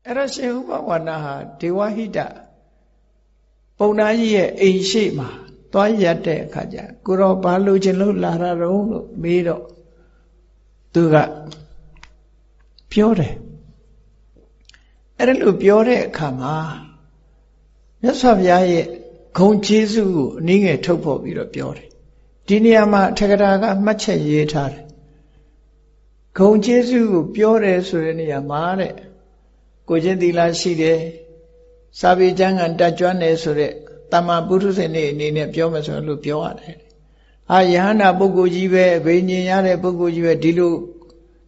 အဲ့တော့ရှင်ဥပဝါဏဟာဒေဝဟိတပုံနာကြီးရဲ့အိမ်ရှိမှာသွားရက်တဲ့အခါကျကိုတော့ဘာလို့ခြင်းလို့လာတာတော့လို့မေးတော့သူကပြောတယ်အဲ့ဒါလို့ပြောတဲ့အခါမှာမြတ်စွာဘုရားရဲ့ဂုဏ်ကျေးဇူးကိုအနည်းငယ်ထုတ်ဖော်ပြီးတော့ပြောတယ်ဒီနေရာမှာထက္ကရာကမှတ်ချက်ရေးထားတယ်ဂုဏ်ကျေးဇူးကိုပြောတယ်ဆိုတဲ့နေရာမှာတဲ့ကိုချင်းသီလရှိတယ်စာပေကျမ်းဂန်တတ်ကျွမ်းတယ်ဆိုတဲ့တမ္မာပုထုဇဉ်တွေအနေနဲ့ပြောမယ်ဆိုလို့ပြောရတယ်အာယဟနာပုဂ္ဂိုလ်ကြီးပဲဘိညာဉ်ရတဲ့ပုဂ္ဂိုလ်ကြီးပဲဒီလို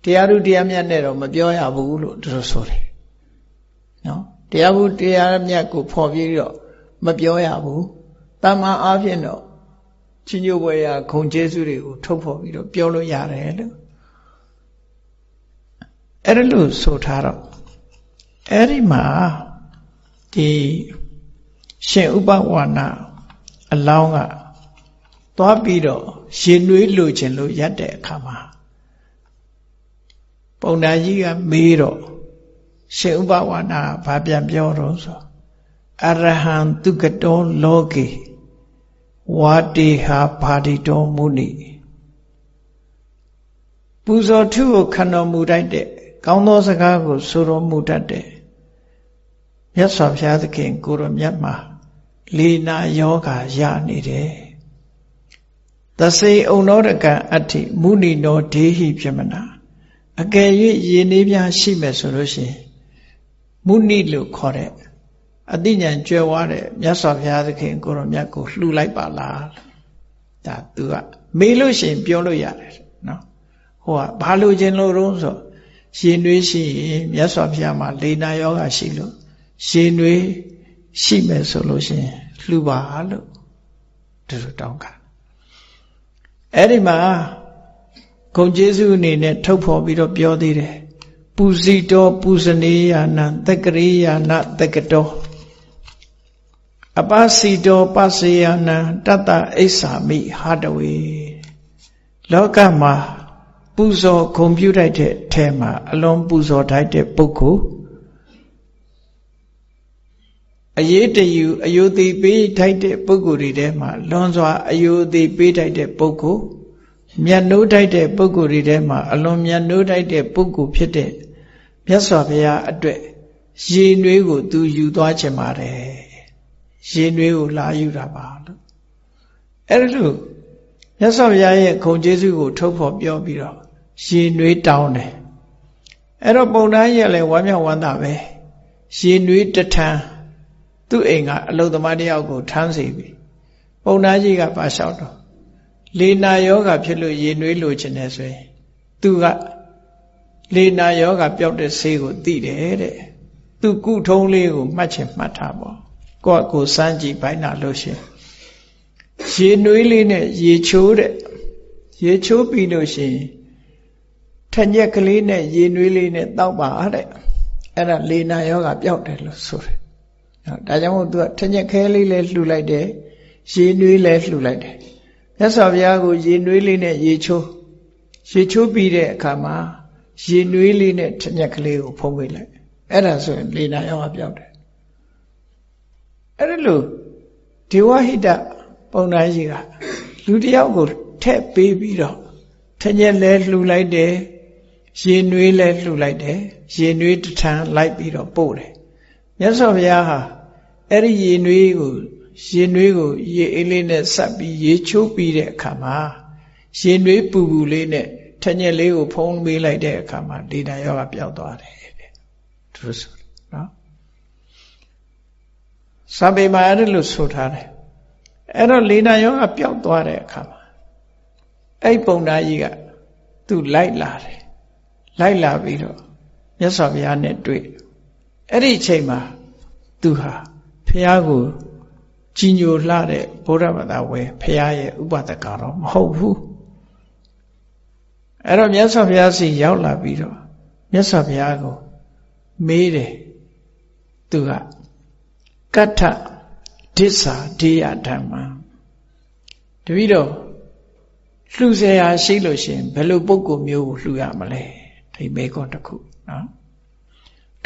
တရားဥတရားမြတ်နဲ့တော့မပြောရဘူးလို့သူတို့ဆိုတယ်နော်တရားဥတရားမြတ်ကိုဖော်ပြပြီးတော့မပြောရဘူးတမ္မာအားဖြင့်တော့ချင်းညို့ဘွယ်ရဂုဏ်ကျေးဇူးတွေကိုထုတ်ဖော်ပြီးတော့ပြောလို့ရတယ်လို့အဲ့ဒါလို့ဆိုထားတော့အဲ့ဒီမှာဒီရှင်ဥပဝါဏအလောင်းကသွားပြီးတော့ရှင်နွေးလိုချင်လို့ရက်တဲ့အခါမှာပုံနာကြီးကမေးတော့ရှင်ဥပဝါဏဘာပြန်ပြောတော့ဆိုအရဟံတုကတောလောကေဝါတေဟာဘာတိတောမုနိပူဇော်ထုကိုခံတော်မူတတ်တဲ့ကောင်းသောစကားကိုဆိုတော်မူတတ်တဲ့မြတ်စွာဘုရားသခင်ကိုရောမြတ်မှာလေနာယောဂါရနေတယ်သစေဩနောရကံအဋ္ဌိမုနိနောဒေဟိပြမနာအကယ်၍ရည်နည်းပြရှိမယ်ဆိုလို့ရှိရင်မုနိလို့ခေါ်တဲ့အတိညာကြွယ်ဝတဲ့မြတ်စွာဘုရားသခင်ကိုရောမြတ်ကိုလှူလိုက်ပါလားဒါသူကမေးလို့ရှိရင်ပြောလို့ရတယ်နော်ဟိုကဘာလို့ခြင်းလို့တော့ဆိုရှင်နွေးရှိရင်မြတ်စွာဘုရားမှာလေနာယောဂရှိလို့ရှင်နွေးရှိမယ်ဆိုလို့ရှိရင်လှူပါလို့သူတို့တောင်းခံအဲ့ဒီမှာဂုဏ်ကျေးဇူးအနေနဲ့ထုတ်ဖော်ပြီးတော့ပြောသေးတယ်ပူဇိတောပူဇနေယနာသက္ကရိယာနာသက္ကတောအပစီတောပစေယနာတတ္တအိစ္ဆာမိဟာတဝေလောကမှာပူဇော်ဂုဏ်ပြုတိုက်တဲ့ထဲမှာအလွန်ပူဇော်ထိုက်တဲ့ပုဂ္ဂိုလ်အရေးတယူအယုသိပေးထိုက်တဲ့ပုဂ္ဂိုလ်တွေထဲမှာလွန်စွာအယုသိပေးထိုက်တဲ့ပုဂ္ဂိုလ်မြတ်နိုးထိုက်တဲ့ပုဂ္ဂိုလ်တွေထဲမှာအလွန်မြတ်နိုးထိုက်တဲ့ပုဂ္ဂိုလ်ဖြစ်တဲ့မြတ်စွာဘုရားအတွက်ရေနွေးကိုသူယူသွားခြင်းပါတယ်ရေနွေးကိုလာယူတာပါလို့အဲ့ဒါလို့မြတ်စွာဘုရားရဲ့ဂုဏ်ကျေးဇူးကိုထုတ်ဖော်ပြောပြီးတော့ရေနွေးတောင်းတယ်အဲ့တော့ပုံသားကြီးကလည်းဝမ်းမြောက်ဝမ်းသာပဲရေနွေးတထမ်းသူ့အိမ်ကအလုသမားတယောက်ကိုထမ်းစီပြီပုံသားကြီးကပါလျှောက်တော့လေနာယောဂဖြစ်လို့ရေနွေးလိုချင်တယ်ဆိုရင်သူကလေနာယောဂပျောက်တဲ့ဆေးကိုသိတယ်တဲ့သူကုထုံးလေးကိုမှတ်ချင်မှတ်ထားပေါ့ကိုယ်စမ်းကြည့်ပိုင်းနာလို့ရှင်ရေနွေးလေးနဲ့ရေချိုးတဲ့ရေချိုးပြီးလို့ရှိရင်ထညက်ကလေးနဲ့ရေနွေးလေးနဲ့တောက်ပါတဲ့အဲ့ဒါလေနာယောဂပျောက်တယ်လို့ဆိုတယ်ဒါကြောင့်မို့သူကထညက်ခဲလေးလည်းလှူလိုက်တယ်ရေနွေးလည်းလှူလိုက်တယ်မြတ်စွာဘုရားကိုရေနွေးလေးနဲ့ရေချိုးပြီးတဲ့အခါမှာရေနွေးလေးနဲ့ထညက်ကလေးကိုဖုံးပေးလိုက်အဲ့ဒါဆိုရင်လေနာယောဂပျောက်တယ်အဲ့ဒါလို့ဒေဝဟိတပုံနာကြီးကလူတယောက်ကိုထည့်ပေးပြီးတော့ထညက်လည်းလှူလိုက်တယ်ရေနွေးလည်းလှူလိုက်တယ်ရေနွေးတထမ်းလိုက်ပြီးတော့ပို့တယ်မြတ်စွာဘုရားဟာအဲ့ဒီရေနွေးကိုရေအေးလေးနဲ့ဆက်ပြီးရေချိုးပြီးတဲ့အခါမှာရေနွေးပူပူလေးနဲ့ထညက်လေးကိုဖုံးပေးလိုက်တဲ့အခါမှာလေနာယောဂပျောက်သွားတယ်တဲ့သူဆိုနော်စာပေမှာအဲ့လိုဆိုထားတယ်အဲ့တော့လေနာယောဂပျောက်သွားတဲ့အခါမှာအဲ့ပုံသားကြီးကသူ့လိုက်လာတယ်လိုက်လာပြီးတော့မြတ်စွာဘုရားနဲ့တွေ့အဲ့ဒီအချိန်မှာသူဟာဘုရားကိုကြီးညိုလှတဲ့ဗုဒ္ဓဘာသာဝင်ဘုရားရဲ့ဥပဒကတော့မဟုတ်ဘူးအဲ့တော့မြတ်စွာဘုရားစီရောက်လာပြီးတော့မြတ်စွာဘုရားကိုမေးတယ်သူကကတ္ထဒစ္စာဒေယဓမ္မတပည့်တော်လှူเสียရာရှိလို့ရှင်ဘယ်လိုပုဂ္ဂိုလ်မျိုးကိုလှူရမလဲဒီမေကွန်တစ်ခုနော်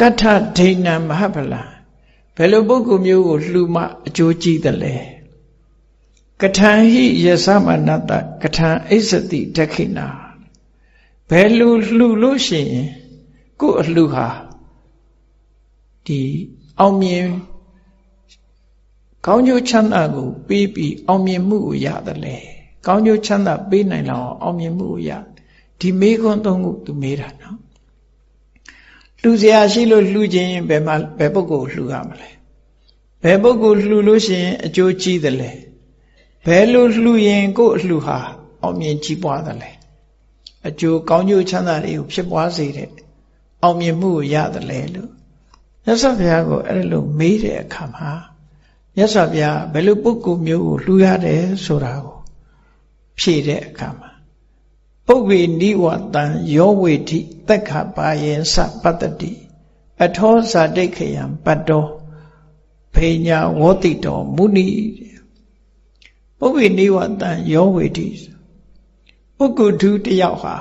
ကထဒိဏံမဟပလံဘယ်လိုပုဂ္ဂိုလ်မျိုးကိုလှူမှအကျိုးကြီးတယ်လဲကထံဟိယသမနတကထံအိစတိဒခိဏဘယ်လိုလှူလို့ရှိရင်ကိုယ်အလှူဟာဒီအောင်မြင်ကောင်းကျိုးချမ်းသာကိုပေးပြီးအောင်မြင်မှုကိုရတယ်လေကောင်းကျိုးချမ်းသာပေးနိုင်လောက်အောင်မြင်မှုကိုရဒီမေးခွန်းသုံးခုသူမေးတာနော်လှူเสียရှိလို့လှူခြင်းဘယ်ပုဂ္ဂိုလ်လှူရမလဲဘယ်ပုဂ္ဂိုလ်လှူလို့ရှိရင်အကျိုးကြီးတယ်လဲဘယ်လိုလှူရင်ကိုယ်အလှူဟာအောင်မြင်ကြီးပွားတယ်လဲအကျိုးကောင်းကျိုးချမ်းသာတွေကိုဖြစ်ပွားစေတဲ့အောင်မြင်မှုကိုရတယ်လေလို့မြတ်စွာဘုရားကိုအဲ့လိုမေးတဲ့အခါမှာမြတ်စွာဘုရားဘယ်လိုပုဂ္ဂိုလ်မျိုးကိုလှူရတယ်ဆိုတာကိုဖြေတဲ့အခါမှာပုဗ္ဗေနိဝတံယောဝေတိသက်ခပါယေသပတ္တတိအထောဇာတိခယံပတ္တောဖေညာဝောတိတောမုနိပုဗ္ဗေနိဝတံယောဝေတိပုဂ္ဂိုလ်သူတယောက်ဟာ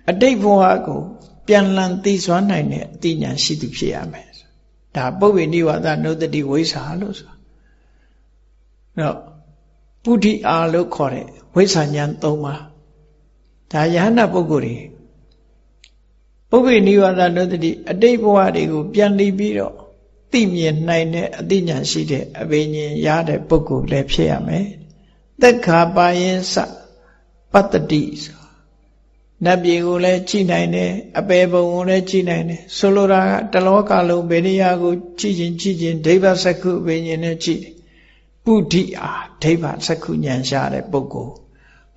အတိတ်ဘဝကိုပြန်လည်သိစွမ်းနိုင်တဲ့အသိဉာဏ်ရှိသူဖြစ်ရမယ်ဒါပုဗ္ဗေနိဝတနုတ္တိဝိဇ္ဇာလို့ဆိုတာတော့ပုဒ္ဓိအာလို့ခေါ်တဲ့ဝိဇ္ဇာဉာဏ်၃ပါးဒါယဟနာပုဂ္ဂိုလ်တွေပုဗ္ဗေနိဝတနုတ္တိအတိတ်ဘဝတွေကိုပြန်လည်ပြီးတော့သိမြင်နိုင်တဲ့အသိဉာဏ်ရှိတဲ့အဘိညာဉ်ရတဲ့ပုဂ္ဂိုလ်လည်းဖြစ်ရမယ်သက်ခါပါရင်စပတ္တိနတ်ပြည်ကိုလည်းကြည်နိုင်တယ်အပေဘုံကိုလည်းကြည်နိုင်တယ်ဆိုလိုတာကတလောကလုံးဗေဒရာကိုကြည်ခြင်းဒိဗ္ဗစက္ခုဝိညာဉ်နဲ့ကြည်တယ်ပုဒ္ဓိအာဒိဗ္ဗစက္ခုဉာဏ်ရှားတဲ့ပုဂ္ဂိုလ်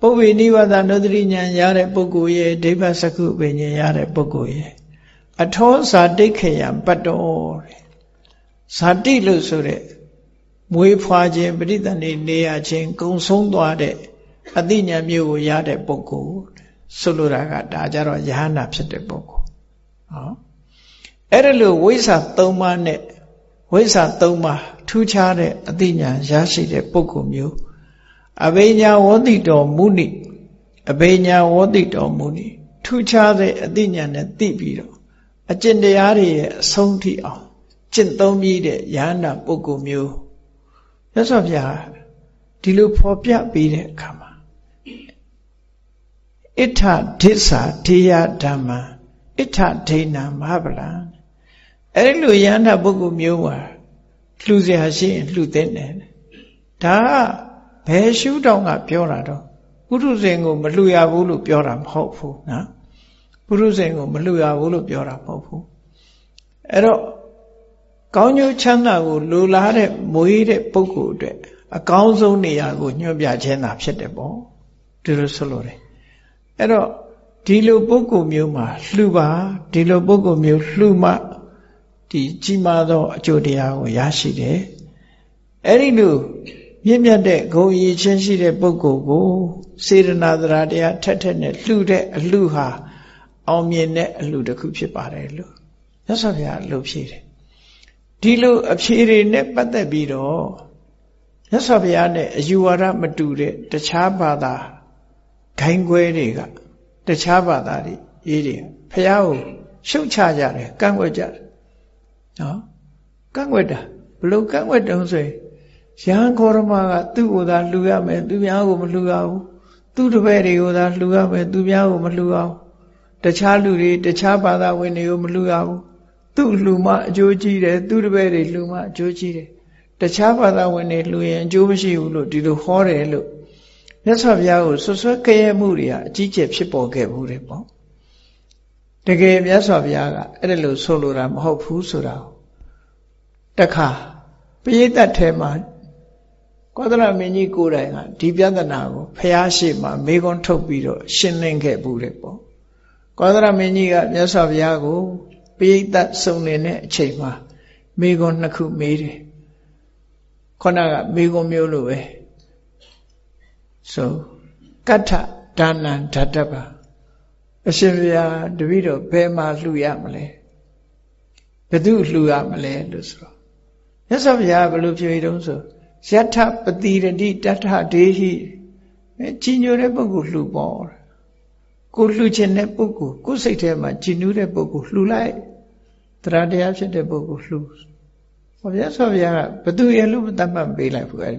ပုဗ္ဗေနိဝတနုတ္တိဉာဏ်ရတဲ့ပုဂ္ဂိုလ်ရဲ့ဒိဗ္ဗစက္ခုဝိညာဉ်ရတဲ့ပုဂ္ဂိုလ်ရဲ့အထောဇာတိခယံပတ္တောတဲ့ဇာတိလို့ဆိုတဲ့မွေးဖွားခြင်းပဋိသန္ဓေနေရခြင်းကုံဆုံးသွားတဲ့အသိဉာဏ်မျိုးကိုရတဲ့ပုဂ္ဂိုလ်ဆိုလိုတာကဒါကြတော့ယဟနာဖြစ်တဲ့ပုဂ္ဂိုလ်ဟောအဲ့ဒါလို့ဝိဇ္ဇာ၃ပါးနဲ့ဝိဇ္ဇာ၃ပါးထူးခြားတဲ့အသိဉာဏ်ရရှိတဲ့ပုဂ္ဂိုလ်မျိုးအဘိညာဝောတိတော်မုနိအဘိညာဝောတိတော်မုနိထူးခြားတဲ့အသိဉာဏ်နဲ့သိပြီးတော့အကျင့်တရားတွေရဲ့အဆုံးထိအောင်ကျင့်သုံးပြီးတဲ့ယဟနာပုဂ္ဂိုလ်မျိုးမြတ်စွာဘုရားဒီလိုဖော်ပြပေးတဲ့အခါမှာဣထဒိသထေယဓမ္မံဣထဒိဏမဟာဗလံအဲ့လိုယန္တာပုဂ္ဂိုလ်မျိုးပါလှူเสียရှိရင်လှူတဲ့တယ်ဒါကဘယ်ရှုထောင့်ကပြောတာတော့ပုထုဇဉ်ကိုမလှူရဘူးလို့ပြောတာမဟုတ်ဘူးနော်ပုထုဇဉ်ကိုမလှူရဘူးလို့ပြောတာမဟုတ်ဘူးအဲ့တော့ကောင်းကျိုးချမ်းသာကိုလိုလားတဲ့မွေးတဲ့ပုဂ္ဂိုလ်အတွက်အကောင်းဆုံးနေရာကိုညွှန်ပြခြင်းသာဖြစ်တယ်ပေါ့ဒီလိုဆိုလို့တယ်အဲ့တော့ဒီလိုပုဂ္ဂိုလ်မျိုးမှာလှူပါဒီလိုပုဂ္ဂိုလ်မျိုးလှူမှဒီကြီးမားသောအကျိုးတရားကိုရရှိတယ်အဲ့ဒီလိုမြင့်မြတ်တဲ့ဂုဏ်ရည်ချင်းရှိတဲ့ပုဂ္ဂိုလ်ကိုစေတနာသရာတရားထက်ထက်နဲ့လှူတဲ့အလှူဟာအောင်မြင်တဲ့အလှူတစ်ခုဖြစ်ပါတယ်လို့မြတ်စွာဘုရားအလှူဖြေတယ်ဒီလိုအဖြေတွေနဲ့ပတ်သက်ပြီးတော့မြတ်စွာဘုရားနဲ့အယူဝါဒမတူတဲ့တခြားဘာသာဂိုင်းခွဲတွေကတခြားဘာသာတွေရေးတယ်ဘုရားကိုရှုတ်ချကြတယ်ကန့်ကွက်ကြတယ်နော်ကန့်ကွက်တာဘလို့ကန့်ကွက်တုံးဆိုရင်ယဟန်ခေါရမကသူ့ကိုသာလှူရမယ်သူများကိုမလှူရဘူးသူ့တပည့်တွေကိုသာလှူရမယ်သူများကိုမလှူရဘူးတခြားလူတွေတခြားဘာသာဝင်တွေကိုမလှူရဘူးသူ့လှူမှအကျိုးကြီးတယ်သူ့တပည့်တွေလှူမှအကျိုးကြီးတယ်တခြားဘာသာဝင်တွေလှူရင်အကျိုးမရှိဘူးလို့ဒီလိုဟောတယ်လို့မြတ်စွာဘုရားကိုဆွဆွဲကြဲမှုတွေဟာအကြီးကျယ်ဖြစ်ပေါ်ခဲ့ဘူးတယ်ပေါ့တကယ်မြတ်စွာဘုရားကအဲ့ဒါလို့ဆိုလိုတာမဟုတ်ဘူးဆိုတာတခါပရိသတ်ထဲမှာကောသလမင်းကြီးကိုယ်တိုင်ကဒီပြဿနာကိုဘုရားရှိမှမေခွန်းထုတ်ပြီးတော့ရှင်းလင်းခဲ့ဘူးတယ်ပေါ့ကောသလမင်းကြီးကမြတ်စွာဘုရားကိုပရိသတ်စုံနေတဲ့အချိန်မှာမေခွန်းနှစ်ခုမေးတယ်ခုနကမေခွန်းမျိုးလိုပဲဆိုကတ္ထဒါနံဓတ္တပအရှင်ဘုရားတပည့်တော်ဘယ်မှာလှူရမလဲဘယ်သူလှူရမလဲလို့ဆိုတော့မြတ်စွာဘုရားဘယ်လိုဖြေတုံးဆိုယထပတိရတိတထဒေဟိကြီးညိုတဲ့ပုဂ္ဂိုလ်လှူပေါ်ကိုလှူခြင်းတဲ့ပုဂ္ဂိုလ်ကိုစိတ်ထဲမှာကြည်နူးတဲ့ပုဂ္ဂိုလ်လှူလိုက် တရားတရားဖြစ်တဲ့ပုဂ္ဂိုလ်လှူဟောမြတ်စွာဘုရားကဘသူရဲ့လို့သတ်မှတ်ပေးလိုက်ဘူးအဲ့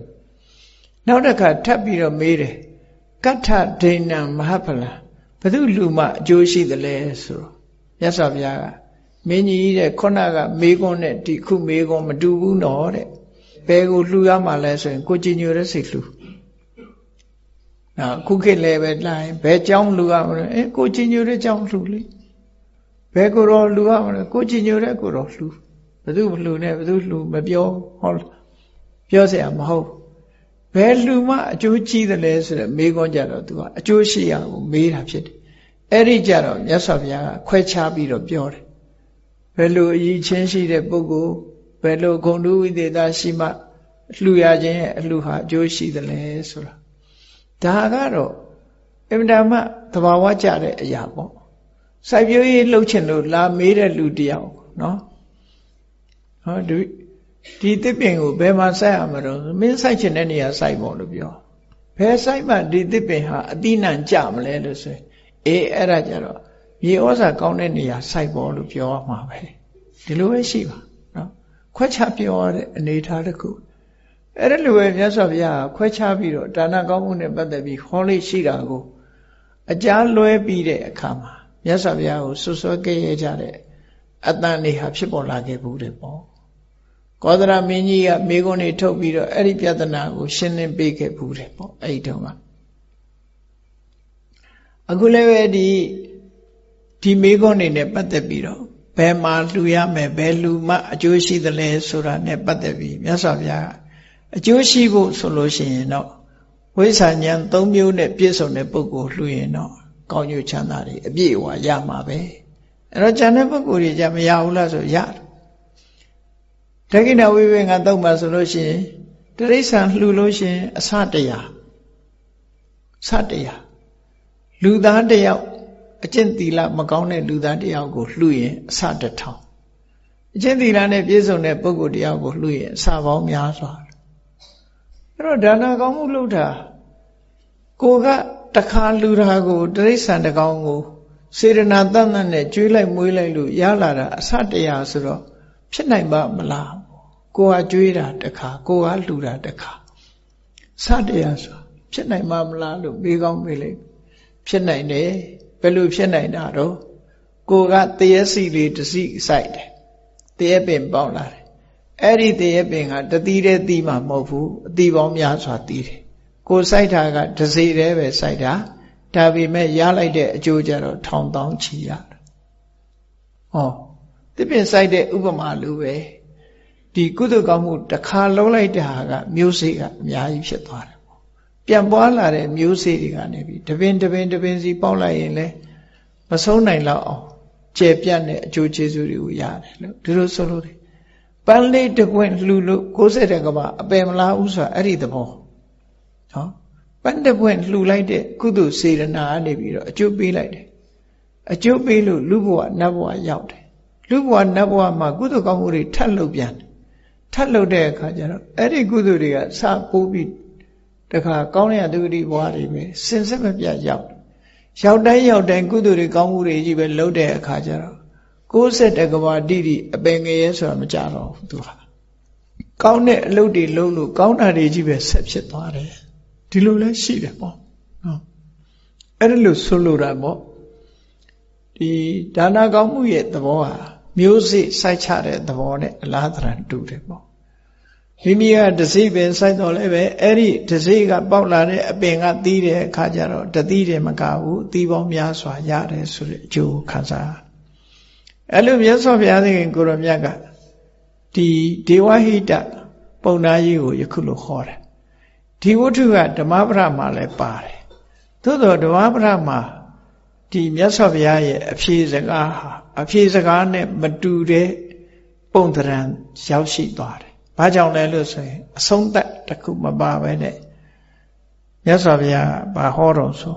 နောက်တစ်ခါထပ်ပြီးတော့မေးတယ်ကတ္ထဒိဏံမဟာဖလံဘသူလူမှအကျိုးရှိသလဲဆိုတော့မြတ်စွာဘုရားကမင်းကြီးတဲ့ခုနကမေးခွန်းနဲ့ဒီခုမေးခွန်းမတူဘူးနော်တဲ့ဘယ်ကိုလှူရမှာလဲဆိုရင်ကိုကြည်ညိုတဲ့စိတ်လှူခုခေတ်လည်းပဲလာရင်ဘယ်เจ้าလှူရမလဲကိုကြည်ညိုတဲ့เจ้าလှူလေဘယ်ကိုတော့လှူရမလဲကိုကြည်ညိုတဲ့ကိုတော့လှူဘသူမလှူနဲ့ဘသူလှူမပြောဟောပြောเสียမဟုတ်ဘယ်လှူမှအကျိုးကြီးတယ်လဲဆိုတော့မေးခွန်းကြတော့သူကအကျိုးရှိရကိုမေးတာဖြစ်တယ်အဲ့ဒီကြတော့မြတ်စွာဘုရားကခွဲခြားပြီးတော့ပြောတယ်ဘယ်လိုအရေးချင်းရှိတဲ့ပုဂ္ဂိုလ်ဘယ်လိုဂုဏ်တုဝိသေသရှိမှလှူရခြင်းရဲ့အလှူဟာအကျိုးရှိတယ်လဲဆိုတာဒါကတော့အင်မတန်မှသဘာဝကျတဲ့အရာပေါ့စိုက်ပျိုးရေးလှုပ်ချင်လို့လာမေးတဲ့လူတယောက်နော်ဟောဒီသစ်ပင်ကိုဘယ်မှာစိုက်ရမှာတော့မင်းစိုက်ချင်တဲ့နေရာစိုက်ပေါ့လို့ပြောဘယ်စိုက်မှဒီသစ်ပင်ဟာအတိနံကြမလဲလို့ဆိုရင်အဲ့ဒါကြတော့မြေဩဇာကောင်းတဲ့နေရာစိုက်ပေါ့လို့ပြောရမှာပဲဒီလိုပဲရှိပါနော်ခွဲခြားပြောရတဲ့အနေအထားတစ်ခုအဲ့ဒါလိုပဲမြတ်စွာဘုရားခွဲခြားပြီးတော့ဒါနကောင်းမှုနဲ့ပတ်သက်ပြီးဟောလေးရှိတာကိုအကြားလွဲပြီးတဲ့အခါမှာမြတ်စွာဘုရားကိုဆွဆွဲကြရကြတဲ့အတန်တွေဟာဖြစ်ပေါ်လာခဲ့ဘူးတဲ့ပေါ့ကောသရမင်းကြီးကမိဂုံးတွေထုတ်ပြီးတော့အဲ့ဒီပြဿနာကိုရှင်းလင်းပေးခဲ့ဘူးတဲ့ပေါ့အဲ့ဒီတုန်းကအခုလည်းပဲဒီမိဂုံးတွေနဲ့ပတ်သက်ပြီးတော့ဘယ်မှာလှူရမယ်ဘယ်လူမှအကျိုးရှိသလဲဆိုတာနဲ့ပတ်သက်ပြီးမြတ်စွာဘုရားကအကျိုးရှိဖို့ဆိုလို့ရှိရင်တော့ဝိဇ္ဇာဉာဏ်၃မျိုးနဲ့ပြည့်စုံတဲ့ပုဂ္ဂိုလ်လှူရင်တော့ကောင်းကျိုးချမ်းသာတွေအပြည့်အဝရမှာပဲအဲ့တော့ဉာဏ်တဲ့ပုဂ္ဂိုလ်တွေကြမရဘူးလားဆိုရတယ်ဒက္ခိဏဝိဝေငါသုံးပါဆိုလို့ရှိရင်တိရစ္ဆာန်လှူလို့ရှိရင်အစတရားလူသားတယောက်အကျင့်သီလမကောင်းတဲ့လူသားတယောက်ကိုလှူရင်အစတစ်ထောင်အကျင့်သီလနဲ့ပြည့်စုံတဲ့ပုဂ္ဂိုလ်တယောက်ကိုလှူရင်အစပေါင်းများစွာအဲ့တော့ဒါနကောင်းမှုလုပ်တာကိုကတခါလှူတာကိုတိရစ္ဆာန်တစ်ကောင်ကိုစေရနာတန်တန်နဲ့ကျွေးလိုက်မွေးလိုက်လို့ရလာတာအစတရားဆိုတော့ဖြစ်နိုင်ပါမလားကိုကကျွေးတာတစ်ခါကိုကလှူတာတစ်ခါစတရားဆိုဖြစ်နိုင်ပါမလားလို့မေးကောင်းမေးလိုက်ဖြစ်နိုင်တယ်ဘယ်လိုဖြစ်နိုင်တာတော့ကိုကတရက်စီလေးတစ်စီစိုက်တယ်တရက်ပင်ပေါက်လာတယ်အဲ့ဒီတရက်ပင်ကတတိတဲ့သီးမှမဟုတ်ဘူးအသီးပေါင်းများစွာသီးတယ်ကိုစိုက်တာကတစ်စီတည်းပဲစိုက်တာဒါပေမဲ့ရလိုက်တဲ့အကျိုးကြတော့ထောင်တောင်းချီရတယ်ဟောတစ်ပင်စိုက်တဲ့ဥပမာလိုပဲဒီကုသိုလ်ကောင်းမှုတစ်ခါလုံးလိုက်တာကမျိုးစေ့ကအများကြီးဖြစ်သွားတယ်ပေါ့ပြန်ပွားလာတဲ့မျိုးစေ့တွေကနေပြီးတပင်စီပေါက်လိုက်ရင်လည်းမဆုံးနိုင်တော့အောင်ကျေပြတ်တဲ့အကျိုးကျေးဇူးတွေကိုရတယ်လို့ဒီလိုဆိုလို့ပန်းလေးတစ်ပွင့်လှူလို့60ကဘာအပယ်မလားဥစွာအဲ့ဒီသဘောနော်ပန်းတစ်ပွင့်လှူလိုက်တဲ့ကုသိုလ်စေရနာကနေပြီးတော့အကျိုးပေးလိုက်တယ်အကျိုးပေးလို့လူဘဝနတ်ဘဝရောက်တယ်လူဘဝနတ်ဘဝမှာကုသိုလ်ကောင်းမှုတွေထပ်လုပ်ပြန်တယ်ထပ်လုပ်တဲ့အခါကျတော့အဲ့ဒီကုသိုလ်တွေကစပိုးပြီးတခါကောင်းတဲ့ဒုတိဘဝတွေပဲစင်စစ်မပြတ်ရောက်တိုင်းကုသိုလ်တွေကောင်းမှုတွေကြီးပဲလုပ်တဲ့အခါကျတော့60ကဘာတိတိအပင်ငရဲဆိုတာမကြတော့ဘူးသူဟာကောင်းတဲ့အလုပ်တွေလုပ်လို့ကောင်းတာတွေကြီးပဲဆက်ဖြစ်သွားတယ်ဒီလိုလဲရှိတယ်ပေါ့နော်အဲ့ဒါလို့ဆိုလိုတာပေါ့ဒီဒါနကောင်းမှုရဲ့သဘောဟာမျိုးစေ့စိုက်ချတဲ့သဘောနဲ့အလားတရတူတယ်ပေါ့မိမိကတစိပင်စိုက်တော့လည်းပဲအဲ့ဒီတစိကပေါက်လာတဲ့အပင်ကသီးတဲ့အခါကျတော့တသီးတယ်မကဘူးသီးပေါင်းများစွာရတယ်ဆိုတဲ့အကျိုးခံစားအဲ့လိုမြတ်စွာဘုရားသခင်ကိုရောမြတ်ကဒီဒေဝဟိတပုံနာကြီးကိုယခုလိုခေါ်တယ်ဒီဝတ္ထုကဓမ္မပဒမှာလည်းပါတယ်သို့တော်ဓမ္မပဒမှာဒီမြတ်စွာဘုရားရဲ့အဖြေစကားဟာအဖြေစကားနဲ့မတူတဲ့ပုံသဏ္ဍာန်ရောက်ရှိသွားတယ်။ဘာကြောင့်လဲလို့ဆိုရင်အဆုံးသတ်တစ်ခုမပါပဲနဲ့မြတ်စွာဘုရားဘာဟောတော်ဆို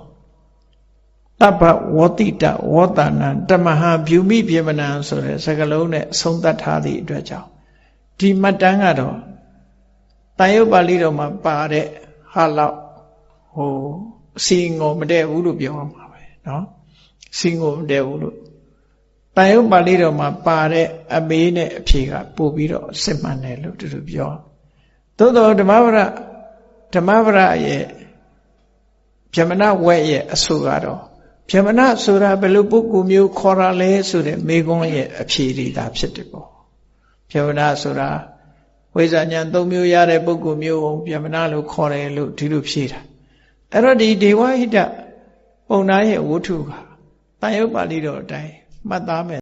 တပ္ပဝတိတဝောတနာတမဟာဗျူမိပြေမနံဆိုတဲ့စကားလုံးနဲ့အဆုံးသတ်ထားသည့်အတွက်ကြောင့်ဒီမှတ်တမ်းကတော့တန်ရုပ်ပါဠိတော်မှာပါတဲ့ဟာလောက်အစီငုံမတည့်ဘူးလို့ပြောရမှာပဲเนาะစီငုံမတည့်ဘူးလို့ တန်ရုပ်ပါဠိတော်မှာပါတဲ့အမေးနဲ့အဖြေကပို့ပြီးတော့စစ်မှန်တယ်လို့သူတို့ပြောသို့တော်ဓမ္မပဒရဲ့ဗြဟ္မဏဝက်ရဲ့အဆိုကတော့ဗြဟ္မဏဆိုတာဘယ်လိုပုဂ္ဂိုလ်မျိုးခေါ်ရလဲဆိုတဲ့မေခွန်းရဲ့အဖြေတွေဒါဖြစ်တယ်ပေါ့ဗြဟ္မဏဆိုတာဝိဇ္ဇာဉာဏ် 3 မျိုးရတဲ့ပုဂ္ဂိုလ်မျိုးကိုဗြဟ္မဏလို့ခေါ်တယ်လို့ဒီလိုဖြေတာအဲ့တော့ဒီဒေဝဟိတပုံနာရဲ့ဝတ္ထုကတန်ရုပ်ပါဠိတော်အတိုင်းမှတ်သားမယ်